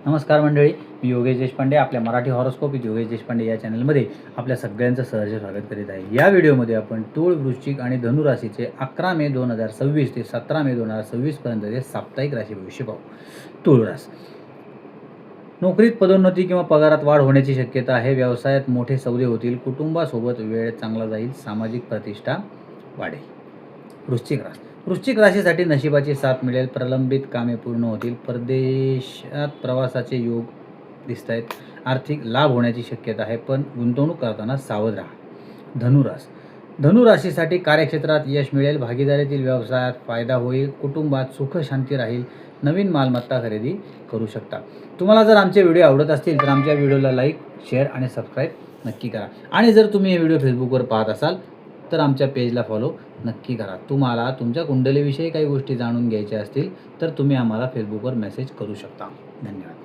नमस्कार मंडळी, मी योगेश देशपांडे. आपल्या मराठी हॉरोस्कोप विथ योगेश देशपांडे या चॅनलमध्ये आपल्या सगळ्यांचं सहर्ष स्वागत करीत आहे. या व्हिडिओमध्ये आपण तूळ, वृश्चिक आणि धनु राशीचे 11 मे 2026 ते 17 मे 2026 पर्यंतचे साप्ताहिक राशी भविष्य पाहू. तूळ रास. नोकरीत पदोन्नती किंवा पगारात वाढ होण्याची शक्यता आहे. व्यवसायात मोठे सौदे होतील. कुटुंबासोबत वेळ चांगला जाईल. सामाजिक प्रतिष्ठा वाढेल. वृश्चिक रास. वृश्चिक राशीसाठी नशिबाची साथ मिळेल. प्रलंबित कामे पूर्ण होतील. परदेशात प्रवासाचे योग दिसत आहेत. आर्थिक लाभ होण्याची शक्यता आहे, पण गुंतवणूक करताना सावध राहा. धनुरास. धनुराशीसाठी कार्यक्षेत्रात यश मिळेल. भागीदारीतील व्यवसायात फायदा होईल. कुटुंबात सुख शांती राहील. नवीन मालमत्ता खरेदी करू शकता. तुम्हाला जर आमचे व्हिडिओ आवडत असतील तर आमच्या व्हिडिओला लाईक, शेअर आणि सबस्क्राईब नक्की करा. आणि जर तुम्ही हे व्हिडिओ फेसबुकवर पाहत असाल तर आमच्या पेजला फॉलो नक्की करा. तुम्हाला तुमच्या कुंडलीविषयी काही गोष्टी जाणून घ्यायच्या असतील तर तुम्ही आम्हाला फेसबुकवर मेसेज करू शकता. धन्यवाद.